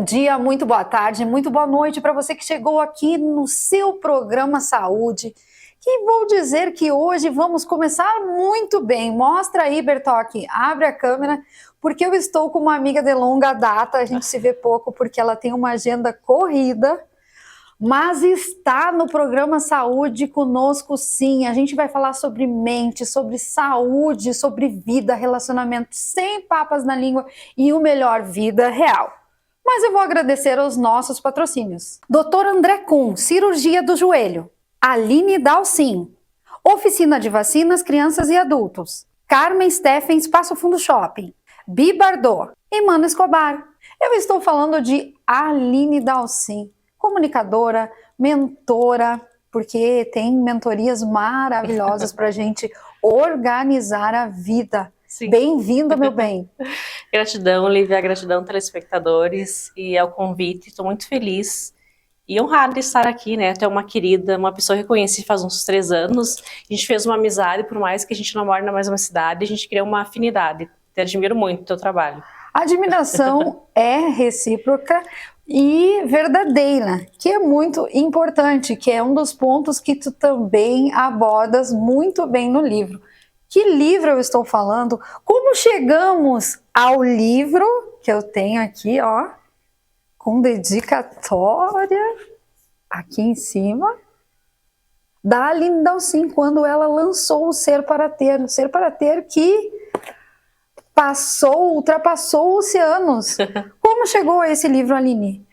bom dia, muito boa tarde, muito boa noite para você que chegou aqui no seu programa Saúde. Que vou dizer que hoje vamos começar muito bem. Mostra aí, Bertoque, abre a câmera, porque eu estou com uma amiga de longa data, a gente se vê pouco porque ela tem uma agenda corrida, mas está no programa Saúde conosco sim. A gente vai falar sobre mente, sobre saúde, sobre vida, relacionamento sem papas na língua e o melhor, vida real. Mas eu vou agradecer aos nossos patrocínios. Dr. André Kuhn, cirurgia do joelho. Aline Dalcin, oficina de vacinas, crianças e adultos. Carmen Steffen, Espaço Fundo Shopping. Bi Bardot e Mano Escobar. Eu estou falando de Aline Dalcin, comunicadora, mentora, porque tem mentorias maravilhosas para a gente organizar a vida. Bem-vinda, meu bem. Gratidão, Lívia, gratidão, telespectadores, e ao convite, estou muito feliz e honrada de estar aqui, né? Até uma querida, uma pessoa que eu conheci faz uns 3 anos, a gente fez uma amizade, por mais que a gente não mora na mesma cidade, a gente criou uma afinidade. Te admiro muito o teu trabalho. A admiração é recíproca e verdadeira, que é muito importante, que é um dos pontos que tu também abordas muito bem no livro. Que livro eu estou falando? Como chegamos ao livro que eu tenho aqui, ó, com dedicatória aqui em cima, da Aline Dalcin, quando ela lançou o Ser para Ter que ultrapassou oceanos. Como chegou a esse livro, Aline?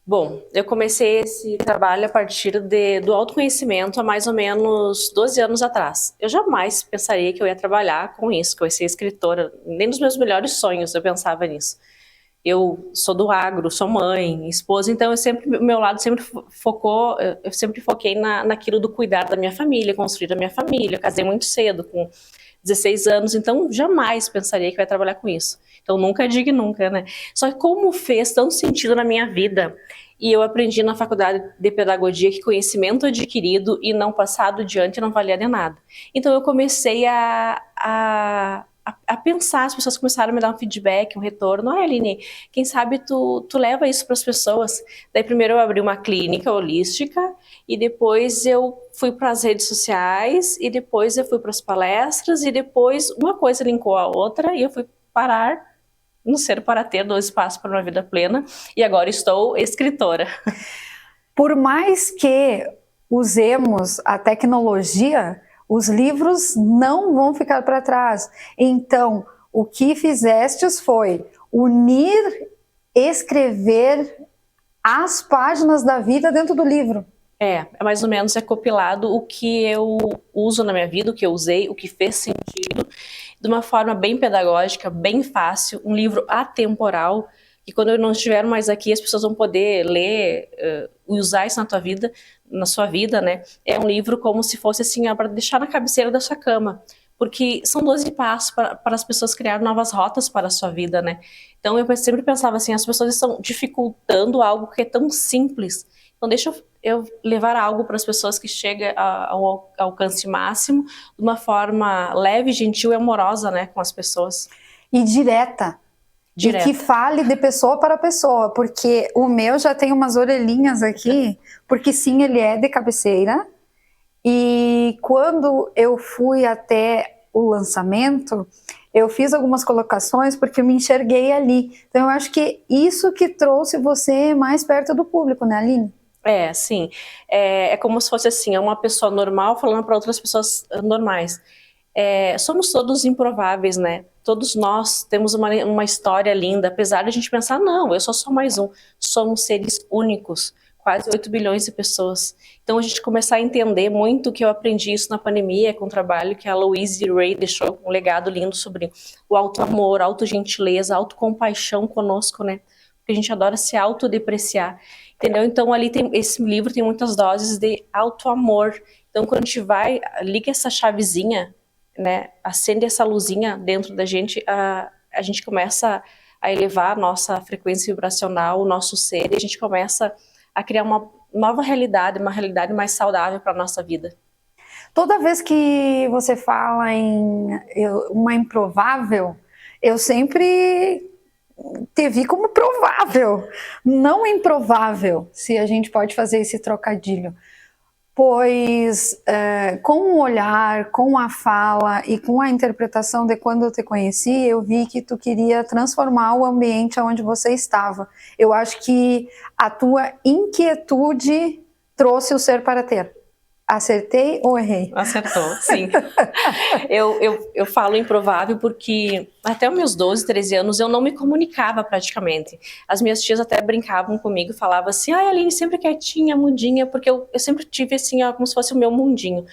Bom, eu comecei esse trabalho a partir do autoconhecimento há mais ou menos 12 anos atrás. Eu jamais pensaria que eu ia trabalhar com isso, que eu ia ser escritora. Nem nos meus melhores sonhos eu pensava nisso. Eu sou do agro, sou mãe, esposa, então o meu lado sempre focou, eu sempre foquei naquilo do cuidar da minha família, construir a minha família. Eu casei muito cedo, com 16 anos, então jamais pensaria que eu ia trabalhar com isso. Então nunca diga nunca, né? Só que como fez tanto sentido na minha vida, e eu aprendi na faculdade de pedagogia que conhecimento adquirido e não passado adiante não valia de nada. Então eu comecei a pensar, as pessoas começaram a me dar um feedback, um retorno. Aline, quem sabe tu leva isso para as pessoas? Daí primeiro eu abri uma clínica holística e depois eu fui para as redes sociais e depois eu fui para as palestras e depois uma coisa linkou a outra e eu fui parar no Ser para Ter, do Espaço para uma Vida Plena, e agora estou escritora. Por mais que usemos a tecnologia, os livros não vão ficar para trás. Então, o que fizestes foi unir, escrever as páginas da vida dentro do livro. É mais ou menos compilado o que eu uso na minha vida, o que eu usei, o que fez sentido, de uma forma bem pedagógica, bem fácil, um livro atemporal, que quando eu não estiver mais aqui, as pessoas vão poder ler e usar isso na sua vida, né? É um livro como se fosse assim, para deixar na cabeceira da sua cama, porque são 12 passos para as pessoas criarem novas rotas para a sua vida, né? Então eu sempre pensava assim, as pessoas estão dificultando algo que é tão simples, então deixa eu levar algo para as pessoas que chega ao alcance máximo, de uma forma leve, gentil e amorosa, né, com as pessoas. E direta. E que fale de pessoa para pessoa, porque o meu já tem umas orelhinhas aqui, porque sim, ele é de cabeceira. E quando eu fui até o lançamento, eu fiz algumas colocações porque eu me enxerguei ali. Então eu acho que isso que trouxe você mais perto do público, né, Aline? Sim. É como se fosse assim, uma pessoa normal falando para outras pessoas normais. Somos todos improváveis, né? Todos nós temos uma história linda, apesar de a gente pensar, não, eu sou só mais um. Somos seres únicos, quase 8 bilhões de pessoas. Então a gente começar a entender muito, que eu aprendi isso na pandemia, com o trabalho que a Louise Hay deixou, um legado lindo sobre o auto-amor, auto-gentileza, auto-compaixão conosco, né? Porque a gente adora se autodepreciar, entendeu? Então ali esse livro tem muitas doses de auto-amor. Então quando a gente liga essa chavezinha, né, acende essa luzinha dentro da gente, a gente começa a elevar a nossa frequência vibracional, o nosso ser, e a gente começa a criar uma nova realidade, uma realidade mais saudável para a nossa vida. Toda vez que você fala em uma improvável, eu sempre te vi como provável, não improvável, se a gente pode fazer esse trocadilho. Pois com o olhar, com a fala e com a interpretação de quando eu te conheci, eu vi que tu queria transformar o ambiente onde você estava. Eu acho que a tua inquietude trouxe o ser para ter. Acertei ou errei? Acertou, sim. Eu falo improvável porque até os meus 12, 13 anos eu não me comunicava praticamente. As minhas tias até brincavam comigo, falavam assim, ai, Aline, sempre quietinha, mudinha, porque eu sempre tive assim, ó, como se fosse o meu mundinho.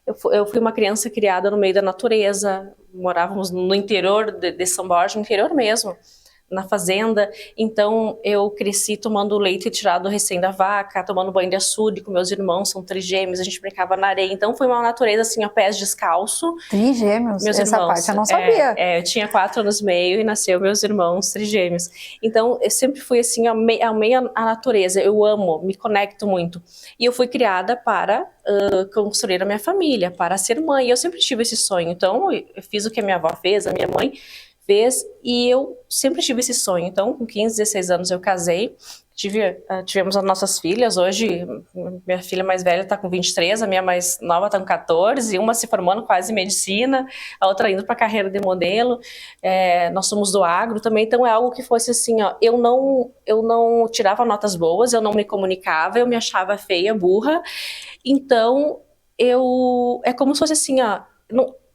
Eu fui uma criança criada no meio da natureza, morávamos no interior de São Borja, no interior mesmo, na fazenda, então eu cresci tomando leite tirado recém da vaca, tomando banho de açude com meus irmãos, são trigêmeos, a gente brincava na areia, então foi uma natureza assim, a pés descalço. Trigêmeos? Meus essa irmãos, parte eu não sabia. eu tinha 4 anos e meio e nasceu meus irmãos trigêmeos, então eu sempre fui assim, ao meio a natureza, eu amo, me conecto muito, e eu fui criada para construir a minha família, para ser mãe, eu sempre tive esse sonho, então eu fiz o que a minha avó fez, a minha mãe fez, e eu sempre tive esse sonho. Então, com 15, 16 anos eu casei, tivemos as nossas filhas. Hoje, minha filha mais velha está com 23, a minha mais nova está com 14, uma se formando quase em medicina, a outra indo para a carreira de modelo. Nós somos do agro também, então é algo que fosse assim, ó, eu não tirava notas boas, eu não me comunicava, eu me achava feia, burra, então é como se fosse assim, ó,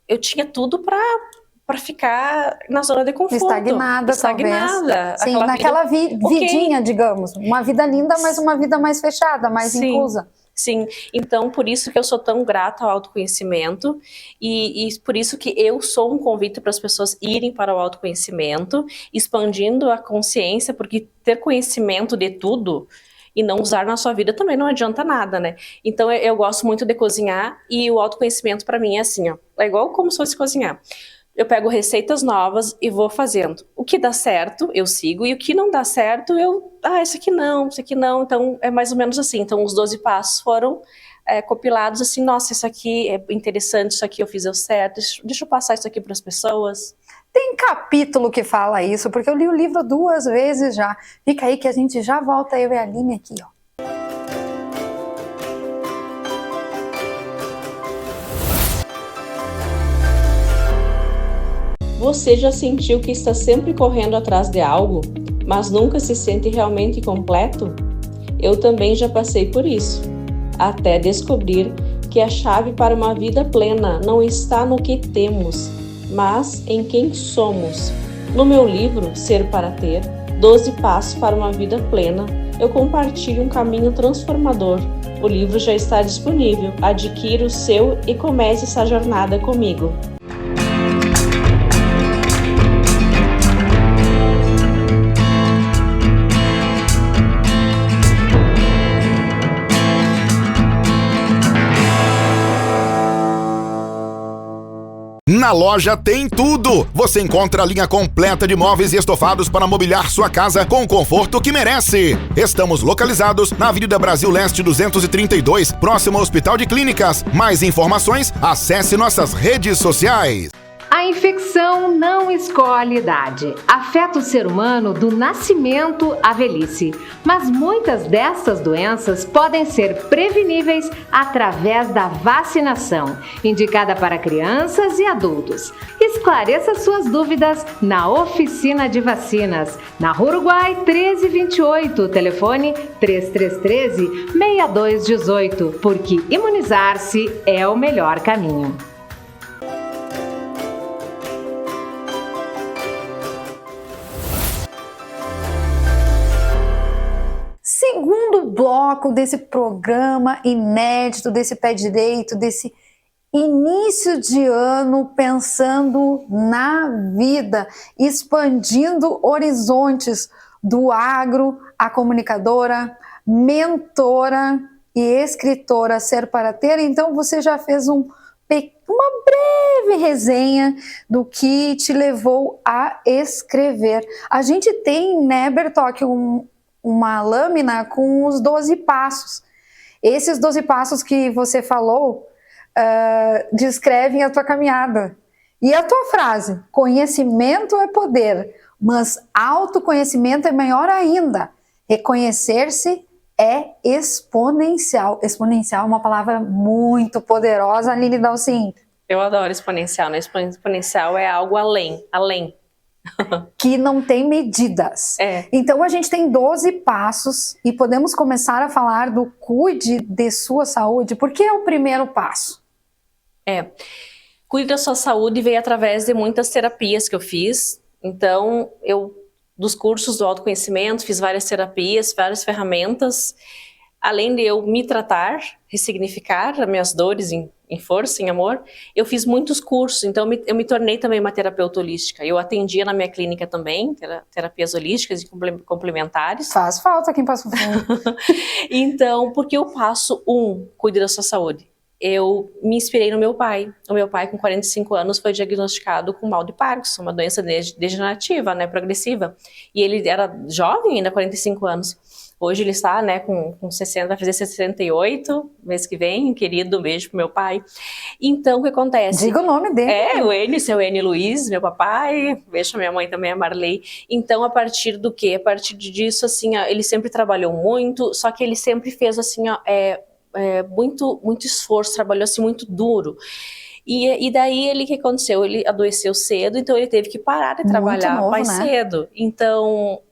eu tinha tudo para ficar na zona de conforto. Estagnada. Talvez. Sim, naquela vidinha, digamos. Uma vida linda, mas uma vida mais fechada, mais inclusa. Sim, então por isso que eu sou tão grata ao autoconhecimento e por isso que eu sou um convite para as pessoas irem para o autoconhecimento, expandindo a consciência, porque ter conhecimento de tudo e não usar na sua vida também não adianta nada, né? Então eu gosto muito de cozinhar e o autoconhecimento para mim é assim, ó, é igual como se fosse cozinhar. Eu pego receitas novas e vou fazendo. O que dá certo, eu sigo. E o que não dá certo, isso aqui não. Então, é mais ou menos assim. Então, os 12 passos foram compilados assim, nossa, isso aqui é interessante, isso aqui eu fiz certo, deixa eu passar isso aqui para as pessoas. Tem capítulo que fala isso, porque eu li o livro 2 vezes já. Fica aí que a gente já volta, eu e a Aline aqui, ó. Você já sentiu que está sempre correndo atrás de algo, mas nunca se sente realmente completo? Eu também já passei por isso, até descobrir que a chave para uma vida plena não está no que temos, mas em quem somos. No meu livro, Ser para Ter, 12 Passos para uma Vida Plena, eu compartilho um caminho transformador. O livro já está disponível, adquira o seu e comece essa jornada comigo. Na loja tem tudo! Você encontra a linha completa de móveis e estofados para mobiliar sua casa com o conforto que merece. Estamos localizados na Avenida Brasil Leste 232, próximo ao Hospital de Clínicas. Mais informações, acesse nossas redes sociais. A infecção não escolhe idade. Afeta o ser humano do nascimento à velhice. Mas muitas dessas doenças podem ser preveníveis através da vacinação, indicada para crianças e adultos. Esclareça suas dúvidas na Oficina de Vacinas, na Rua Uruguai 1328, telefone 3313-6218, porque imunizar-se é o melhor caminho. Segundo bloco desse programa inédito, desse Pé Direito, desse início de ano pensando na vida, expandindo horizontes do agro, a comunicadora, mentora e escritora Ser para Ter. Então você já fez uma breve resenha do que te levou a escrever. A gente tem, né, Bertoque, uma lâmina com os 12 passos. Esses 12 passos que você falou descrevem a tua caminhada. E a tua frase, conhecimento é poder. Mas autoconhecimento é maior ainda. Reconhecer-se é exponencial. Exponencial é uma palavra muito poderosa, Aline Dalcin. Eu adoro exponencial, né? Exponencial é algo além. Que não tem medidas. É. Então a gente tem 12 passos e podemos começar a falar do cuide de sua saúde. Por que é o primeiro passo? Cuide da sua saúde veio através de muitas terapias que eu fiz. Então, dos cursos do autoconhecimento, fiz várias terapias, várias ferramentas. Além de eu me tratar, ressignificar as minhas dores em força, em amor, eu fiz muitos cursos. Então, eu me tornei também uma terapeuta holística. Eu atendia na minha clínica também, terapias holísticas e complementares. Faz falta quem passa fundo. Então, porque o passo 1, cuide da sua saúde. Eu me inspirei no meu pai. O meu pai, com 45 anos, foi diagnosticado com mal de Parkinson, uma doença degenerativa, né, progressiva. E ele era jovem ainda, 45 anos. Hoje ele está, né, com 60, vai fazer 68, mês que vem, querido, beijo pro meu pai. Então, o que acontece? Diga o nome dele. O Enio, seu Enio Luiz, meu papai, beijo pra minha mãe também, a Marley. Então, a partir do quê? A partir disso, assim, ó, ele sempre trabalhou muito, só que ele sempre fez, assim, ó, muito esforço, trabalhou assim muito duro. E daí o que aconteceu? Ele adoeceu cedo, então ele teve que parar de trabalhar novo, mais né? cedo. Então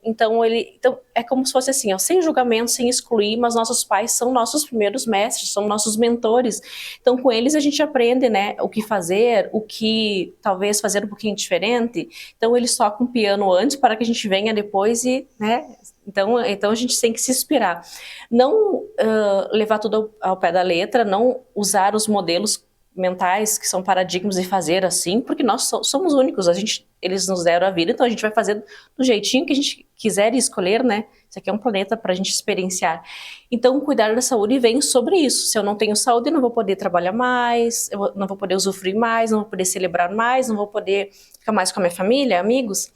é como se fosse assim, ó, sem julgamento, sem excluir, mas nossos pais são nossos primeiros mestres, são nossos mentores. Então com eles a gente aprende, né, o que fazer, o que talvez fazer um pouquinho diferente. Então eles tocam piano antes para que a gente venha depois e, né, então a gente tem que se inspirar. Não levar tudo ao pé da letra, não usar os modelos mentais que são paradigmas de fazer assim, porque nós somos únicos, eles nos deram a vida, então a gente vai fazer do jeitinho que a gente quiser e escolher, né? Isso aqui é um planeta para a gente experienciar. Então, cuidar da saúde vem sobre isso. Se eu não tenho saúde, eu não vou poder trabalhar mais, eu não vou poder usufruir mais, não vou poder celebrar mais, não vou poder ficar mais com a minha família, amigos.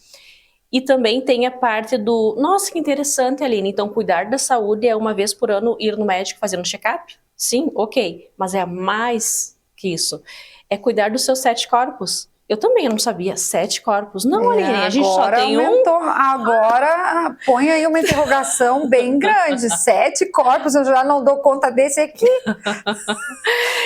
E também tem a parte do, nossa, que interessante, Aline, então cuidar da saúde é uma vez por ano ir no médico fazer um check-up? Sim, ok, mas é mais que isso. É cuidar dos seus 7 corpos. Eu também não sabia, 7 corpos. Não, Aline, a gente só tem aumentou, agora põe aí uma interrogação bem grande. 7 corpos, eu já não dou conta desse aqui.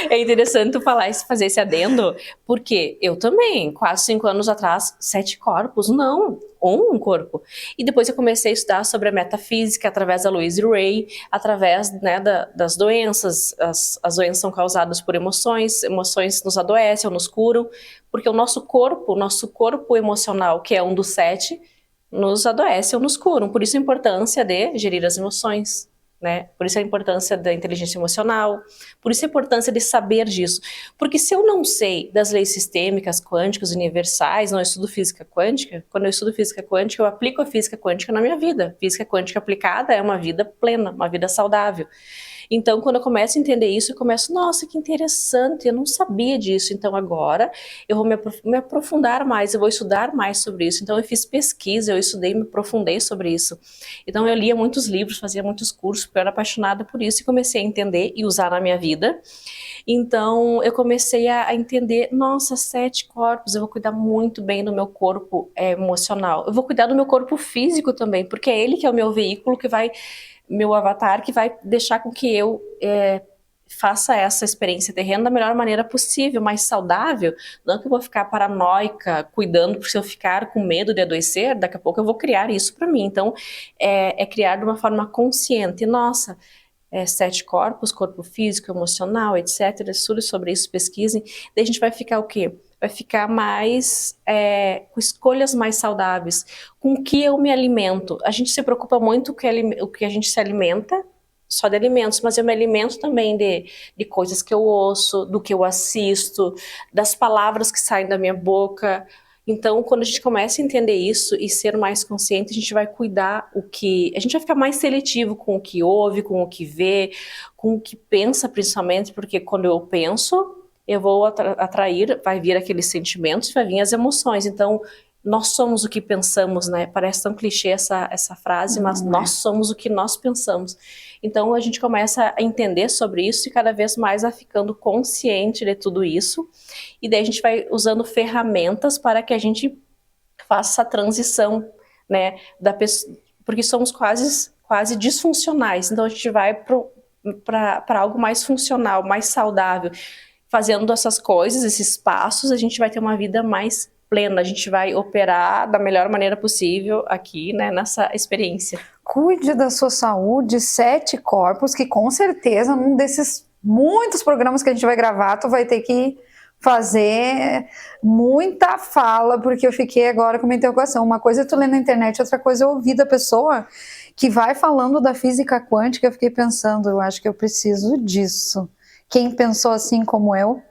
É interessante tu fazer esse adendo, porque eu também, quase 5 anos atrás, 7 corpos, não, um corpo. E depois eu comecei a estudar sobre a metafísica através da Louise Hay, através, né, das doenças. As doenças são causadas por emoções nos adoecem ou nos curam, porque o nosso corpo emocional, que é um dos 7, nos adoece ou nos curam. Por isso a importância de gerir as emoções, né? Por isso a importância da inteligência emocional, por isso a importância de saber disso. Porque se eu não sei das leis sistêmicas, quânticas, universais, não estudo física quântica, quando eu estudo física quântica, eu aplico a física quântica na minha vida. Física quântica aplicada é uma vida plena, uma vida saudável. Então, quando eu começo a entender isso, eu começo, nossa, que interessante, eu não sabia disso. Então, agora eu vou me aprofundar mais, eu vou estudar mais sobre isso. Então, eu fiz pesquisa, eu estudei, me aprofundei sobre isso. Então, eu lia muitos livros, fazia muitos cursos, porque eu era apaixonada por isso e comecei a entender e usar na minha vida. Então, eu comecei a entender, nossa, 7 corpos, eu vou cuidar muito bem do meu corpo emocional. Eu vou cuidar do meu corpo físico também, porque é ele que é o meu veículo, que vai... meu avatar, que vai deixar com que eu faça essa experiência terrena da melhor maneira possível, mais saudável. Não que eu vou ficar paranoica, cuidando, porque se eu ficar com medo de adoecer, daqui a pouco eu vou criar isso para mim. Então, é criar de uma forma consciente. Nossa, 7 corpos, corpo físico, emocional, etc. Estude sobre isso, pesquisem. Daí a gente vai ficar o quê? Vai ficar mais, com escolhas mais saudáveis. Com o que eu me alimento? A gente se preocupa muito com o que a gente se alimenta, só de alimentos, mas eu me alimento também de coisas que eu ouço, do que eu assisto, das palavras que saem da minha boca. Então, quando a gente começa a entender isso e ser mais consciente, a gente vai cuidar a gente vai ficar mais seletivo com o que ouve, com o que vê, com o que pensa principalmente, porque quando eu penso, eu vou atrair, vai vir aqueles sentimentos, vai vir as emoções. Então, nós somos o que pensamos, né? Parece tão clichê essa frase, mas nós somos o que nós pensamos. Então, a gente começa a entender sobre isso e cada vez mais vai ficando consciente de tudo isso. E daí a gente vai usando ferramentas para que a gente faça essa transição, né, porque somos quase disfuncionais, então a gente vai para algo mais funcional, mais saudável. Fazendo essas coisas, esses passos, a gente vai ter uma vida mais plena, a gente vai operar da melhor maneira possível aqui, né, nessa experiência. Cuide da sua saúde, 7 corpos, que com certeza num desses muitos programas que a gente vai gravar, tu vai ter que fazer muita fala, porque eu fiquei agora com uma interrogação. Uma coisa é tu ler na internet, outra coisa é ouvir da pessoa que vai falando da física quântica. Eu fiquei pensando, eu acho que eu preciso disso. Quem pensou assim como eu?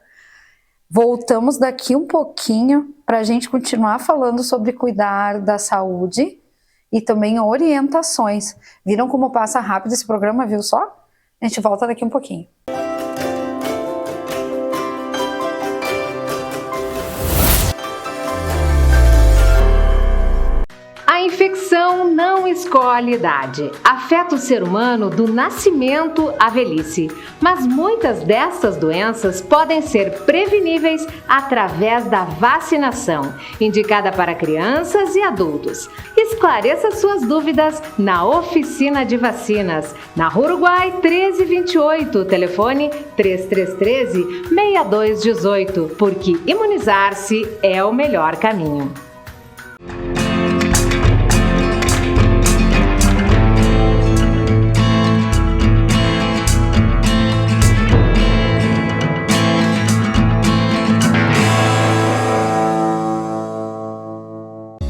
Voltamos daqui um pouquinho para a gente continuar falando sobre cuidar da saúde e também orientações. Viram como passa rápido esse programa, viu só? A gente volta daqui um pouquinho. A infecção não escolhe idade. Afeta o ser humano do nascimento à velhice. Mas muitas dessas doenças podem ser preveníveis através da vacinação, indicada para crianças e adultos. Esclareça suas dúvidas na Oficina de Vacinas, na Rua Uruguai 1328, telefone 3313-6218, porque imunizar-se é o melhor caminho.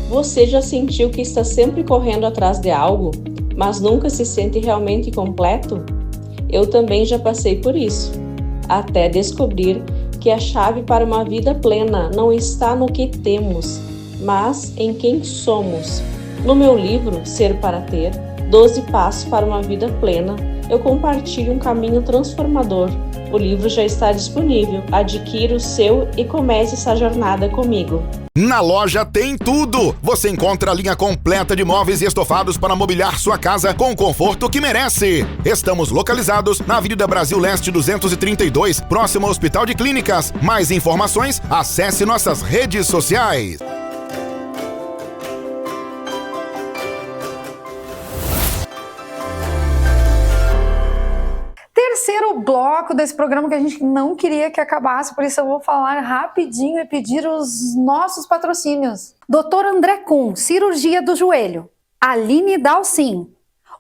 Você já sentiu que está sempre correndo atrás de algo, mas nunca se sente realmente completo? Eu também já passei por isso, até descobrir que a chave para uma vida plena não está no que temos, mas em quem somos. No meu livro, Ser para Ter, 12 Passos para uma Vida Plena, eu compartilho um caminho transformador. O livro já está disponível. Adquira o seu e comece essa jornada comigo. Na loja tem tudo! Você encontra a linha completa de móveis e estofados para mobiliar sua casa com o conforto que merece. Estamos localizados na Avenida Brasil Leste 232, próximo ao Hospital de Clínicas. Mais informações, acesse nossas redes sociais. Terceiro bloco desse programa que a gente não queria que acabasse, por isso eu vou falar rapidinho e pedir os nossos patrocínios. Dr. André Kuhn, cirurgia do joelho. Aline Dalcin,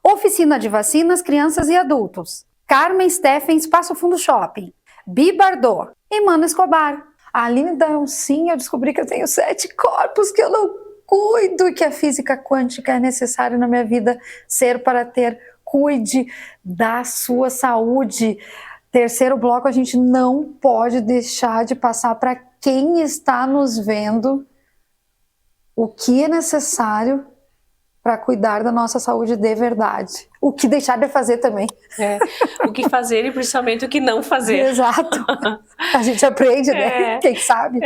Oficina de Vacinas, Crianças e Adultos. Carmen Steffen, Espaço Fundo Shopping. Bi Bardot e Mano Escobar. A Aline Dalcin, eu descobri que eu tenho 7 corpos que eu não cuido e que a física quântica é necessária na minha vida. Ser para ter. Cuide da sua saúde. Terceiro bloco, a gente não pode deixar de passar para quem está nos vendo o que é necessário para cuidar da nossa saúde de verdade. O que deixar de fazer também. O que fazer e principalmente o que não fazer. Exato. A gente aprende, né? Quem sabe?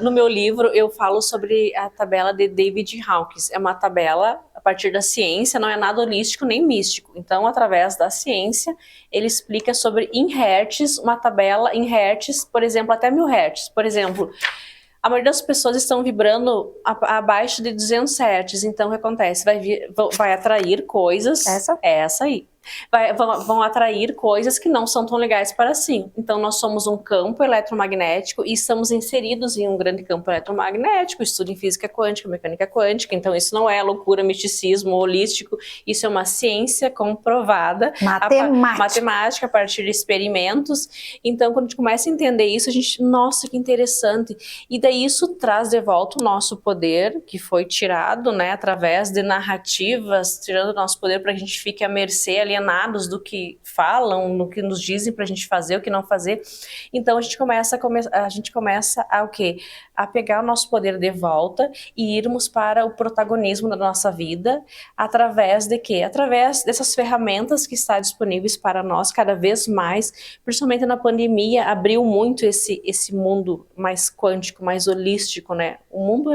No meu livro eu falo sobre a tabela de David Hawkins. É uma tabela a partir da ciência, não é nada holístico nem místico. Então, através da ciência, ele explica sobre em hertz, uma tabela em hertz, por exemplo, até 1000 hertz. Por exemplo, a maioria das pessoas estão vibrando abaixo de 200 hertz. Então, o que acontece? Vai atrair coisas... Essa aí. Vão atrair coisas que não são tão legais para si. Então, nós somos um campo eletromagnético e estamos inseridos em um grande campo eletromagnético, estudo em física quântica, mecânica quântica. Então, isso não é loucura, misticismo, holístico. Isso é uma ciência comprovada. Matemática a partir de experimentos. Então, quando a gente começa a entender isso, a gente, nossa, que interessante. E daí isso traz de volta o nosso poder, que foi tirado, né, através de narrativas, tirando o nosso poder para que a gente fique à mercê, alienados do que falam, do que nos dizem para a gente fazer, o que não fazer. Então a gente começa a o quê? A pegar o nosso poder de volta e irmos para o protagonismo da nossa vida, através de quê? Através dessas ferramentas que estão disponíveis para nós cada vez mais, principalmente na pandemia, abriu muito esse mundo mais quântico, mais holístico, né? O mundo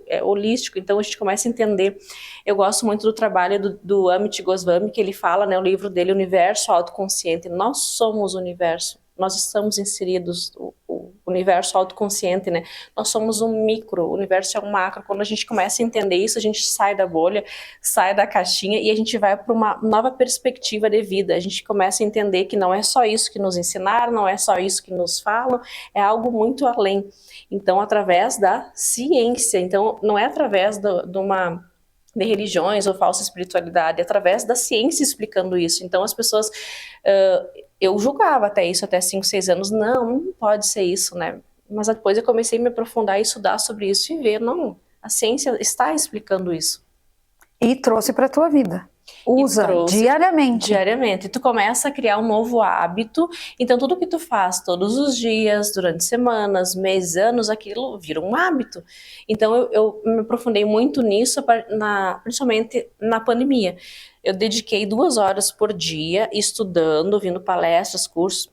é holístico, então a gente começa a entender. Eu gosto muito do trabalho do Amit Goswami, que ele fala, né, o livro dele, Universo Autoconsciente. Nós somos o universo, nós estamos inseridos, o universo autoconsciente, né? Nós somos um micro, o universo é um macro. Quando a gente começa a entender isso, a gente sai da bolha, sai da caixinha e a gente vai para uma nova perspectiva de vida. A gente começa a entender que não é só isso que nos ensinaram, não é só isso que nos falam, é algo muito além. Então, através da ciência, então não é através de religiões ou falsa espiritualidade, é através da ciência explicando isso. Então as pessoas, eu julgava até isso, até 5, 6 anos, não pode ser isso, né? Mas depois eu comecei a me aprofundar e estudar sobre isso e ver, não, a ciência está explicando isso. E trouxe para a tua vida. Usa diariamente. Diariamente. Tu começa a criar um novo hábito, então tudo que tu faz todos os dias, durante semanas, meses, anos, aquilo vira um hábito. Então eu me aprofundei muito nisso, principalmente na pandemia. Eu dediquei 2 horas por dia estudando, ouvindo palestras, cursos.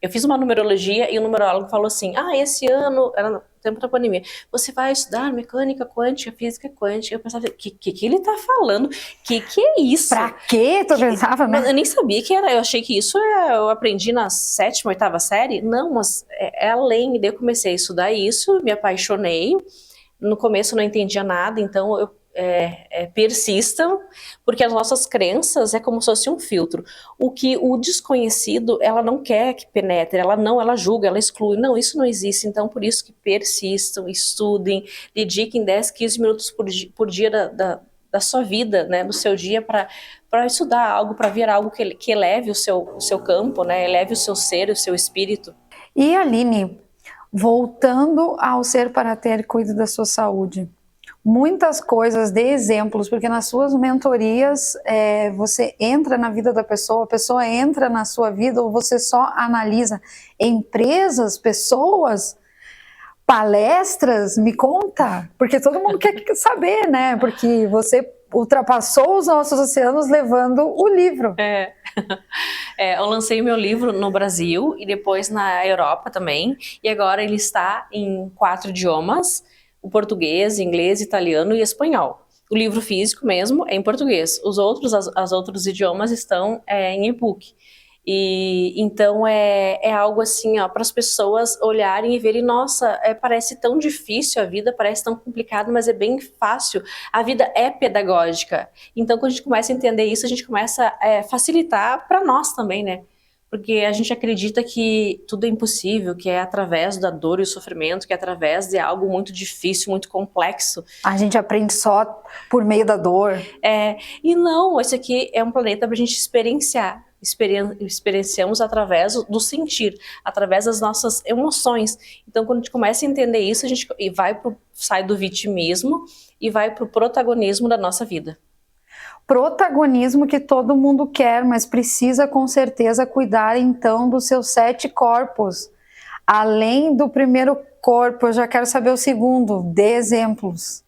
Eu fiz uma numerologia e o numerólogo falou assim, esse ano, era no tempo da pandemia, você vai estudar mecânica quântica, física quântica. Eu pensava, que ele tá falando? Que é isso? Pra quê? Tu pensava, né? Eu nem sabia que era, eu achei que isso eu aprendi na 7ª, 8ª série. Não, mas é além. E daí eu comecei a estudar isso, me apaixonei. No começo eu não entendia nada, então eu persistam, porque as nossas crenças é como se fosse um filtro. O desconhecido, ela não quer que penetre, ela julga, ela exclui. Não, isso não existe. Então, por isso que persistam, estudem, dediquem 10, 15 minutos por dia da sua vida, né, do seu dia, para estudar algo, para ver algo que eleve o seu campo, né, eleve o seu ser, o seu espírito. E Aline, voltando ao Ser para Ter, cuide da sua saúde. Muitas coisas, dê exemplos, porque nas suas mentorias você entra na vida da pessoa, a pessoa entra na sua vida, ou você só analisa empresas, pessoas, palestras, me conta, porque todo mundo quer saber, né? Porque você ultrapassou os nossos oceanos levando o livro. Eu lancei meu livro no Brasil e depois na Europa também, e agora ele está em 4 idiomas, o português, inglês, italiano e espanhol. O livro físico mesmo é em português. Os outros idiomas estão em e-book. E então é algo assim, para as pessoas olharem e verem, nossa, parece tão difícil a vida, parece tão complicado, mas é bem fácil. A vida é pedagógica. Então, quando a gente começa a entender isso, a gente começa a facilitar para nós também, né? Porque a gente acredita que tudo é impossível, que é através da dor e o sofrimento, que é através de algo muito difícil, muito complexo. A gente aprende só por meio da dor. E não, esse aqui é um planeta para a gente experienciar. Experienciamos através do sentir, através das nossas emoções. Então, quando a gente começa a entender isso, a gente sai do vitimismo e vai para o protagonismo da nossa vida. Protagonismo que todo mundo quer, mas precisa com certeza cuidar então dos seus 7 corpos. Além do primeiro corpo, eu já quero saber o segundo, dê exemplos.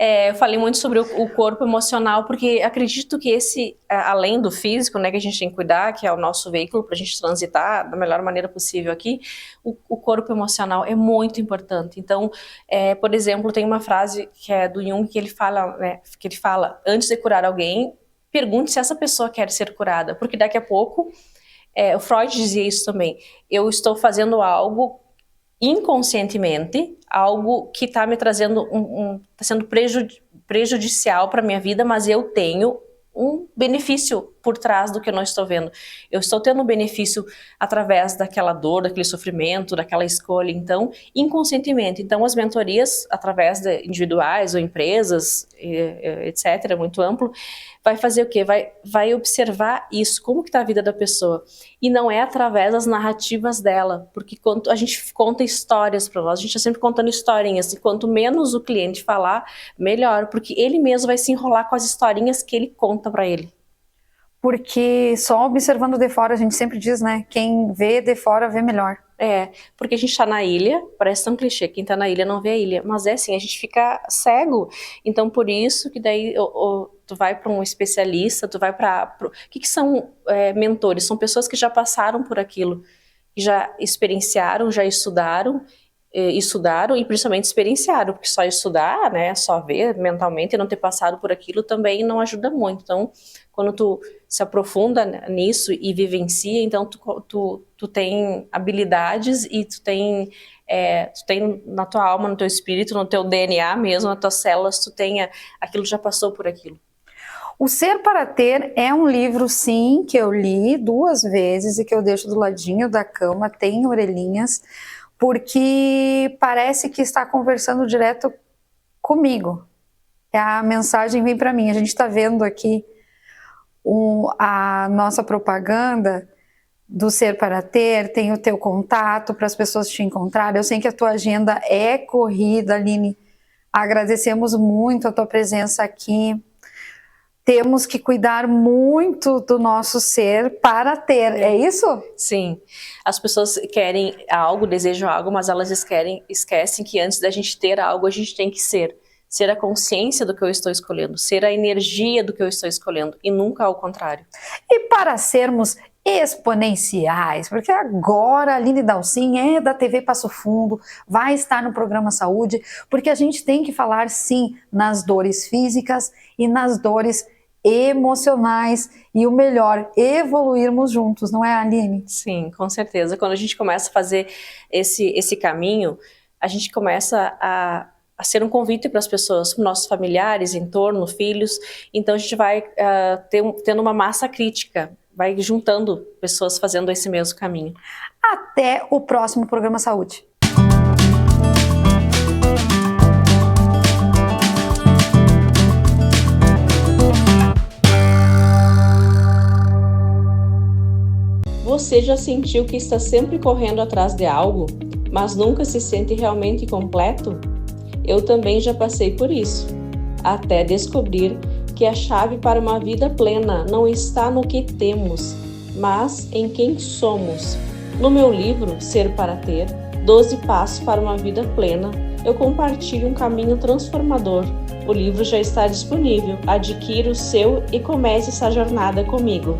Eu falei muito sobre o corpo emocional, porque acredito que esse, além do físico, né, que a gente tem que cuidar, que é o nosso veículo para a gente transitar da melhor maneira possível aqui, o corpo emocional é muito importante. Então, por exemplo, tem uma frase que é do Jung, que ele fala, antes de curar alguém, pergunte se essa pessoa quer ser curada, porque daqui a pouco, o Freud dizia isso também, eu estou fazendo algo inconscientemente, algo que está me trazendo está sendo prejudicial para minha vida, mas eu tenho um benefício por trás do que eu não estou vendo. Eu estou tendo um benefício através daquela dor, daquele sofrimento, daquela escolha, então, inconscientemente. Então, as mentorias, através de individuais ou empresas, etc., muito amplo, vai fazer o quê? Vai observar isso, como que está a vida da pessoa. E não é através das narrativas dela, porque quando a gente conta histórias para nós, a gente está sempre contando historinhas, e quanto menos o cliente falar, melhor, porque ele mesmo vai se enrolar com as historinhas que ele conta para ele. Porque só observando de fora, a gente sempre diz, né, quem vê de fora vê melhor. Porque a gente tá na ilha, parece tão clichê, quem tá na ilha não vê a ilha, mas é assim, a gente fica cego. Então, por isso que daí tu vai para um especialista, tu vai para... O que são mentores? São pessoas que já passaram por aquilo, que já experienciaram, já estudaram, estudaram e principalmente experienciaram, porque só estudar, né, só ver mentalmente e não ter passado por aquilo também não ajuda muito. Então, quando tu se aprofunda nisso e vivencia, então tu tem habilidades e tu tem na tua alma, no teu espírito, no teu DNA mesmo, nas tuas células, tu tem aquilo que já passou por aquilo. O Ser para Ter é um livro, sim, que eu li 2 vezes e que eu deixo do ladinho da cama, tem orelhinhas, porque parece que está conversando direto comigo. A mensagem vem para mim. A gente está vendo aqui a nossa propaganda do Ser para Ter, tem o teu contato para as pessoas te encontrarem. Eu sei que a tua agenda é corrida, Aline. Agradecemos muito a tua presença aqui. Temos que cuidar muito do nosso ser para ter, é isso? Sim, as pessoas querem algo, desejam algo, mas elas esquecem que antes da gente ter algo, a gente tem que ser. Ser a consciência do que eu estou escolhendo, ser a energia do que eu estou escolhendo, e nunca ao contrário. E para sermos exponenciais, porque agora a Aline Dalcin é da TV Passo Fundo, vai estar no programa Saúde, porque a gente tem que falar sim nas dores físicas e nas dores emocionais e o melhor, evoluirmos juntos, não é, Aline? Sim, com certeza. Quando a gente começa a fazer esse caminho, a gente começa a ser um convite para as pessoas, para nossos familiares, entorno, filhos. Então a gente vai tendo uma massa crítica, vai juntando pessoas fazendo esse mesmo caminho. Até o próximo programa Saúde. Você já sentiu que está sempre correndo atrás de algo, mas nunca se sente realmente completo? Eu também já passei por isso, até descobrir que a chave para uma vida plena não está no que temos, mas em quem somos. No meu livro, Ser para Ter, 12 Passos para uma Vida Plena, eu compartilho um caminho transformador. O livro já está disponível, adquira o seu e comece essa jornada comigo.